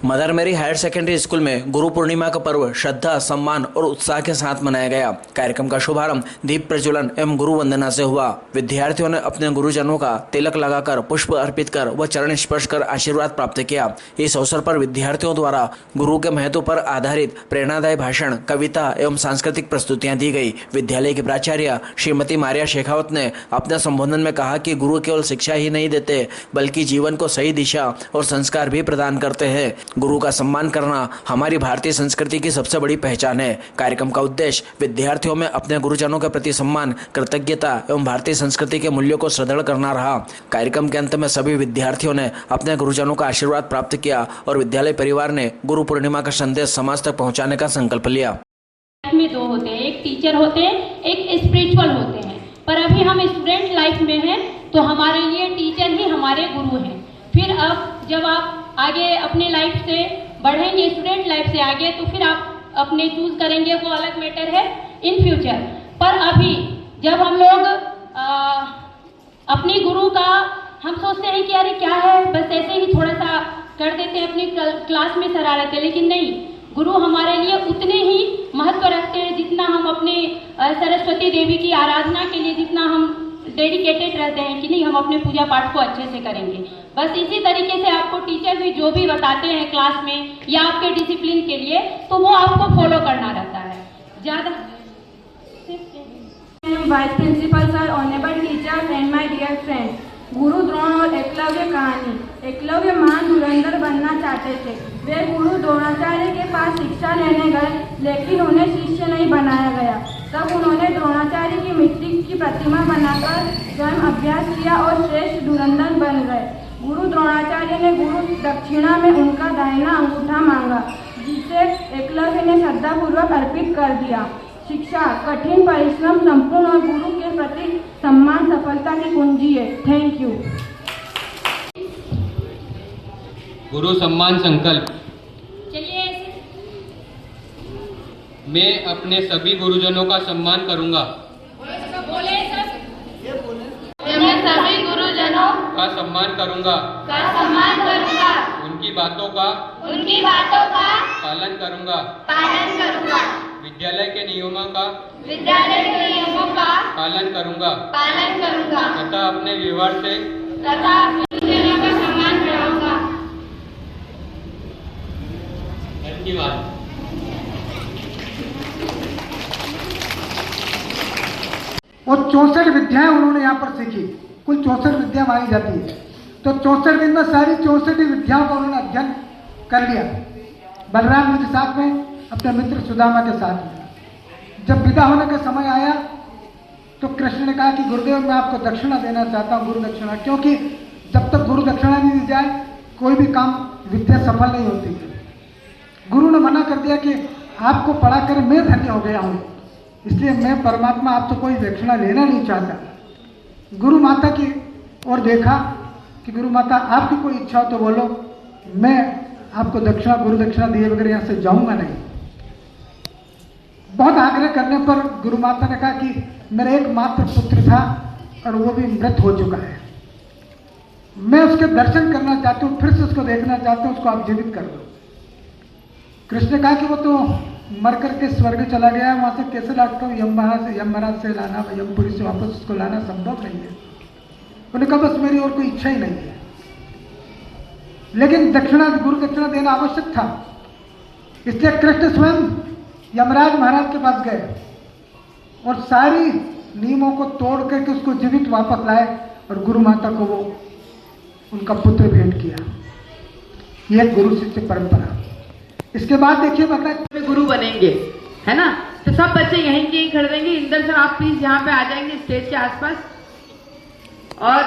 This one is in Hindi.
मदर मेरी हायर सेकेंडरी स्कूल में गुरु पूर्णिमा का पर्व श्रद्धा, सम्मान और उत्साह के साथ मनाया गया। कार्यक्रम का शुभारंभ दीप प्रज्वलन एवं गुरु वंदना से हुआ। विद्यार्थियों ने अपने गुरुजनों का तिलक लगाकर, पुष्प अर्पित कर व चरण स्पर्श कर आशीर्वाद प्राप्त किया। इस अवसर पर विद्यार्थियों द्वारा गुरु के महत्व पर आधारित प्रेरणादायी भाषण, कविता एवं सांस्कृतिक प्रस्तुतियां दी गई। विद्यालय की प्राचार्य श्रीमती मारिया शेखावत ने अपने संबोधन में कहा कि गुरु केवल शिक्षा ही नहीं देते, बल्कि जीवन को सही दिशा और संस्कार भी प्रदान करते हैं। गुरु का सम्मान करना हमारी भारतीय संस्कृति की सबसे बड़ी पहचान है। कार्यक्रम का उद्देश्य विद्यार्थियों में अपने गुरुजनों के प्रति सम्मान, कृतज्ञता एवं भारतीय संस्कृति के मूल्यों को सुदृढ़ करना रहा। कार्यक्रम के अंत में सभी विद्यार्थियों ने अपने गुरुजनों का आशीर्वाद प्राप्त किया और विद्यालय परिवार ने गुरु पूर्णिमा का संदेश समाज तक पहुँचाने का संकल्प लिया। में दो होते हैं, एक टीचर होते हैं, एक स्पिरिचुअल होते हैं। पर अभी हम स्टूडेंट लाइफ में हैं तो हमारे लिए टीचर ही हमारे गुरु हैं। फिर अब जब आप आगे अपने लाइफ से बढ़ेंगे, स्टूडेंट लाइफ से आगे, तो फिर आप अपने चूज करेंगे, वो अलग मैटर है इन फ्यूचर। पर अभी जब हम लोग अपनी गुरु का हम सोचते हैं कि अरे क्या है, बस ऐसे ही थोड़ा सा कर देते हैं अपनी क्लास में शरारत है, लेकिन नहीं, गुरु हमारे लिए उतने ही महत्व रखते हैं जितना हम अपने सरस्वती देवी की आराधना के लिए जितना हम डेडिकेटेड रहते हैं कि नहीं, हम अपने पूजा पाठ को अच्छे से करेंगे। बस इसी तरीके से आपको टीचर भी जो भी बताते हैं क्लास में या आपके डिसिप्लिन के लिए, तो वो आपको फॉलो करना रहता है ज़्यादा। Vice principal sir, honourable teachers and my dear friends, Guru Drona और एकलव्य कहानी। एकलव्य महान धुरंधर बनना चाहते थे। वे गुरु द्रोणाचार्य के पास शिक्षा लेने गए, लेकिन उन्हें शिष्य नहीं बनाया गया। तब उन्होंने द्रोणाचार्य की मिट्टी की प्रतिमा बनाकर स्वयं अभ्यास किया और श्रेष्ठ धुरंधर बन गए। गुरु द्रोणाचार्य ने गुरु दक्षिणा में उनका दाहिना अंगूठा मांगा, जिसे एकलव्य ने श्रद्धापूर्वक अर्पित कर दिया। शिक्षा, कठिन परिश्रम, संपूर्ण और गुरु के प्रति सम्मान सफलता की कुंजी है। Thank you. गुरु सम्मान संकल्प। चलिए, मैं अपने सभी गुरुजनों का सम्मान करूंगा। बोले सब। मैं सभी गुरुजनों का सम्मान करूंगा। उनकी बातों का पालन करूंगा। विद्यालय के नियमों का पालन करूंगा तथा अपने व्यवहार से सम्मान करूंगा। धन्यवाद। और 64 विद्याएं उन्होंने यहाँ पर सीखी। कुल 64 विद्या मानी जाती है, तो 64 दिन में सारी 64 विद्याओं का उन्होंने अध्ययन कर लिया। बलराम जी के साथ में, अपने मित्र सुदामा के साथ में। जब विदा होने का समय आया तो कृष्ण ने कहा कि गुरुदेव, मैं आपको दक्षिणा देना चाहता हूँ, गुरु दक्षिणा, क्योंकि जब तक गुरु दक्षिणा नहीं दी जाए कोई भी काम, विद्या सफल नहीं होती है। गुरु ने मना कर दिया कि आपको पढ़ाकर मैं धन्य हो गया हूँ, इसलिए मैं परमात्मा आपसे कोई दक्षिणा लेना नहीं चाहता। गुरु माता की ओर देखा कि गुरु माता, आपकी कोई इच्छा हो तो बोलो, मैं आपको दक्षिणा, गुरु दक्षिणा दिए बगैर यहाँ से जाऊंगा नहीं। बहुत आग्रह करने पर गुरु माता ने कहा कि मेरा एकमात्र पुत्र था और वो भी मृत हो चुका है, मैं उसके दर्शन करना चाहता हूँ, फिर से उसको देखना चाहता हूँ, उसको आप जीवित कर दो। कृष्ण ने कहा कि वो तो मर करके स्वर्ग चला गया, वहां से कैसे लाता हूँ, यम महाराज से लाना, यमपुरी से वापस उसको लाना संभव नहीं है। उन्होंने कहा बस मेरी और कोई इच्छा ही नहीं है। लेकिन दक्षिणा, गुरु दक्षिणा देना आवश्यक था, इसलिए कृष्ण स्वयं यमराज महाराज के पास गए और सारी नियमों को तोड़ करके उसको जीवित वापस लाए और गुरु माता को वो उनका पुत्र भेंट किया। यह गुरु शिष्य परंपरा। इसके बाद देखिए बता गुरु बनेंगे, है ना, तो सब बच्चे यहीं के ही खड़े रहेंगे। इंदर सर, आप प्लीज यहाँ पे आ जाएंगे स्टेज के आसपास। और